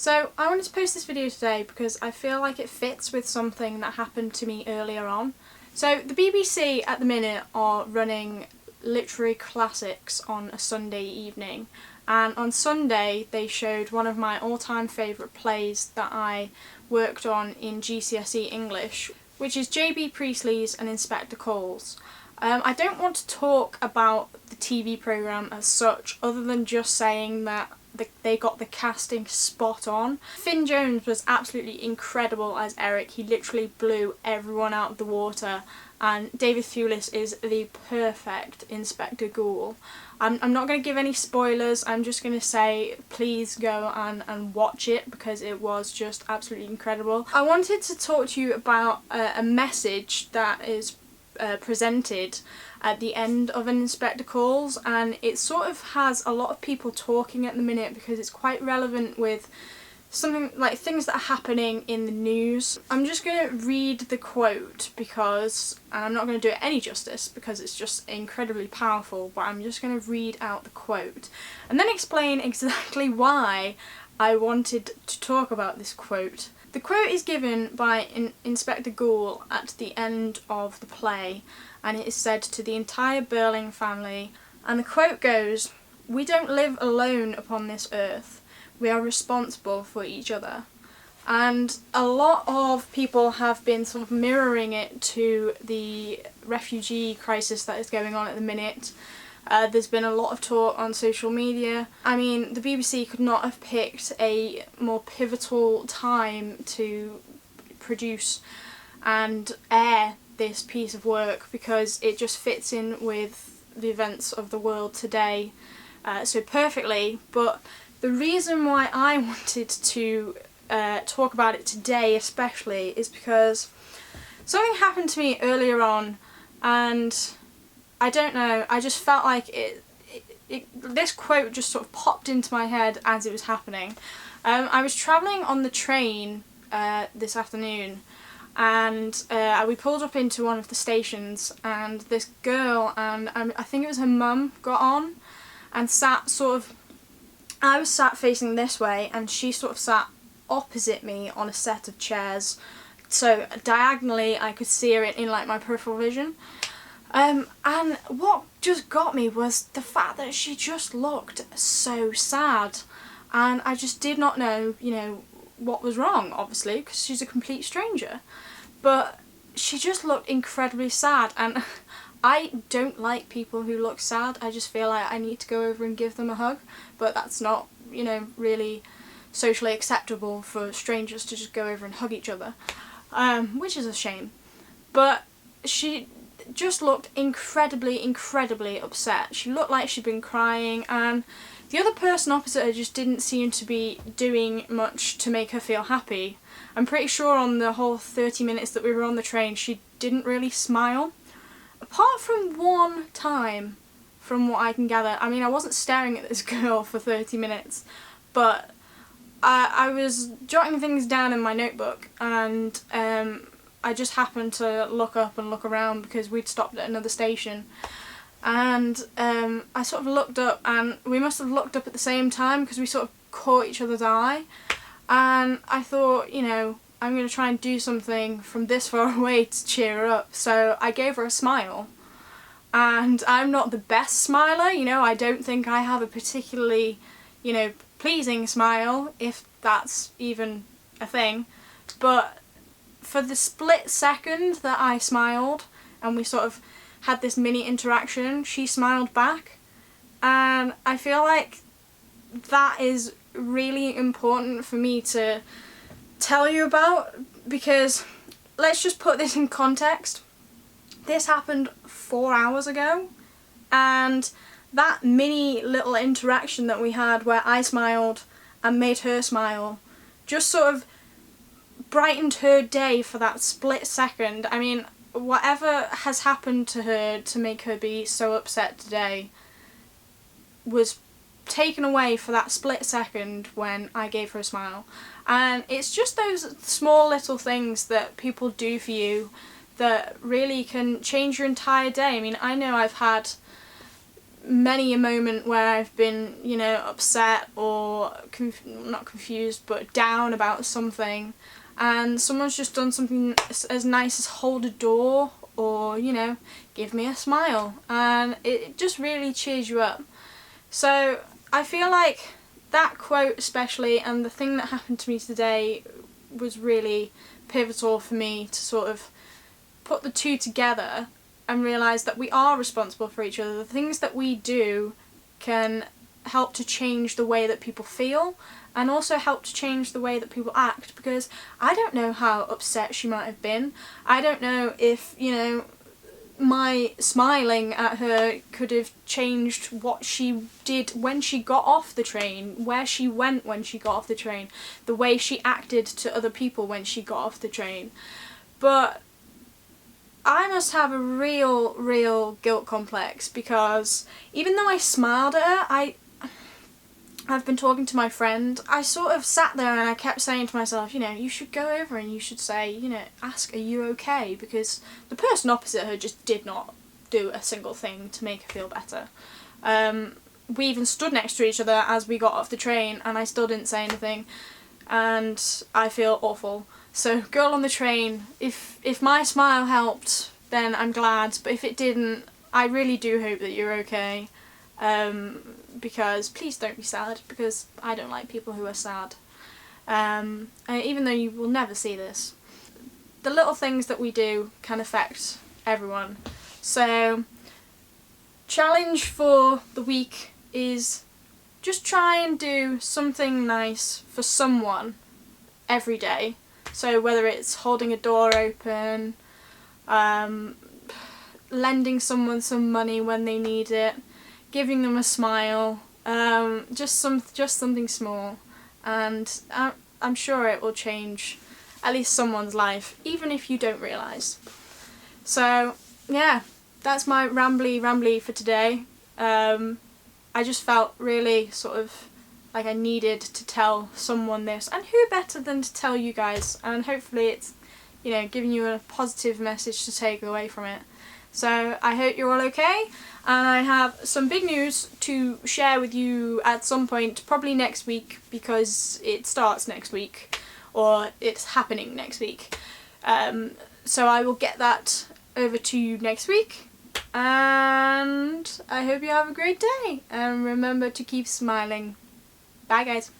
So I wanted to post this video today because I feel like it fits with something that happened to me earlier on. So the BBC at the minute are running literary classics on a Sunday evening, and on Sunday they showed one of my all-time favourite plays that I worked on in GCSE English, which is J.B. Priestley's An Inspector Calls. I don't want to talk about the TV programme as such, other than just saying that they got the casting spot on. Finn Jones was absolutely incredible as Eric. He literally blew everyone out of the water, and David Thewlis is the perfect Inspector Goole. I'm not going to give any spoilers. I'm just going to say please go and watch it because it was just absolutely incredible. I wanted to talk to you about a message that is presented at the end of An Inspector Calls, and it sort of has a lot of people talking at the minute because it's quite relevant with something like things that are happening in the news. I'm just going to read the quote because, and I'm not going to do it any justice because it's just incredibly powerful, but I'm just going to read out the quote and then explain exactly why I wanted to talk about this quote. The quote is given by Inspector Goole at the end of the play, and it is said to the entire Burling family, and the quote goes, "We don't live alone upon this earth, we are responsible for each other." And a lot of people have been sort of mirroring it to the refugee crisis that is going on at the minute. There's been a lot of talk on social media. I mean, the BBC could not have picked a more pivotal time to produce and air this piece of work because it just fits in with the events of the world today so perfectly. But the reason why I wanted to talk about it today especially is because something happened to me earlier on, and I don't know, I just felt like this quote just sort of popped into my head as it was happening. I was travelling on the train this afternoon, and we pulled up into one of the stations, and this girl and I think it was her mum got on and sat sort of, I was sat facing this way and she sort of sat opposite me on a set of chairs, so diagonally I could see her in like my peripheral vision. And what just got me was the fact that she just looked so sad, and I just did not know, what was wrong, obviously, because she's a complete stranger. But she just looked incredibly sad, and I don't like people who look sad. I just feel like I need to go over and give them a hug, but that's not, really socially acceptable for strangers to just go over and hug each other, which is a shame. But she just looked incredibly upset. She looked like she'd been crying, and the other person opposite her just didn't seem to be doing much to make her feel happy. I'm pretty sure on the whole 30 minutes that we were on the train she didn't really smile. Apart from one time, from what I can gather. I mean, I wasn't staring at this girl for 30 minutes, but I was jotting things down in my notebook, and I just happened to look up and look around because we'd stopped at another station, and I sort of looked up, and we must have looked up at the same time because we sort of caught each other's eye, and I thought, I'm going to try and do something from this far away to cheer her up, so I gave her a smile. And I'm not the best smiler, I don't think I have a particularly, pleasing smile, if that's even a thing, but for the split second that I smiled and we sort of had this mini interaction, she smiled back, and I feel like that is really important for me to tell you about, because let's just put this in context. This happened 4 hours ago, and that mini little interaction that we had where I smiled and made her smile just sort of brightened her day for that split second. I mean, whatever has happened to her to make her be so upset today was taken away for that split second when I gave her a smile. And it's just those small little things that people do for you that really can change your entire day. I mean, I know I've had many a moment where I've been, you know, upset or not confused but down about something, and someone's just done something as nice as hold a door or, you know, give me a smile, and it just really cheers you up. So I feel like that quote especially, and the thing that happened to me today, was really pivotal for me to sort of put the two together and realise that we are responsible for each other. The things that we do can help to change the way that people feel, and also help to change the way that people act, because I don't know how upset she might have been. I don't know if, you know, my smiling at her could have changed what she did when she got off the train, where she went when she got off the train, the way she acted to other people when she got off the train. But I must have a real guilt complex, because even though I smiled at her, I've been talking to my friend, I sort of sat there and I kept saying to myself, you know, you should go over and you should say, you know, ask, are you okay? Because the person opposite her just did not do a single thing to make her feel better. We even stood next to each other as we got off the train, and I still didn't say anything, and I feel awful. So, girl on the train, if my smile helped, then I'm glad, but if it didn't, I really do hope that you're okay. Because please don't be sad, because I don't like people who are sad. Even though you will never see this, the little things that we do can affect everyone. So, challenge for the week is just try and do something nice for someone every day. So whether it's holding a door open, lending someone some money when they need it, giving them a smile, just something small, and I'm sure it will change at least someone's life, even if you don't realise. So yeah, that's my rambly for today. I just felt really sort of like I needed to tell someone this, and who better than to tell you guys, and hopefully it's, you know, giving you a positive message to take away from it. So I hope you're all okay, and I have some big news to share with you at some point, probably next week, because it starts next week, or it's happening next week. So I will get that over to you next week, and I hope you have a great day, and remember to keep smiling. Bye guys.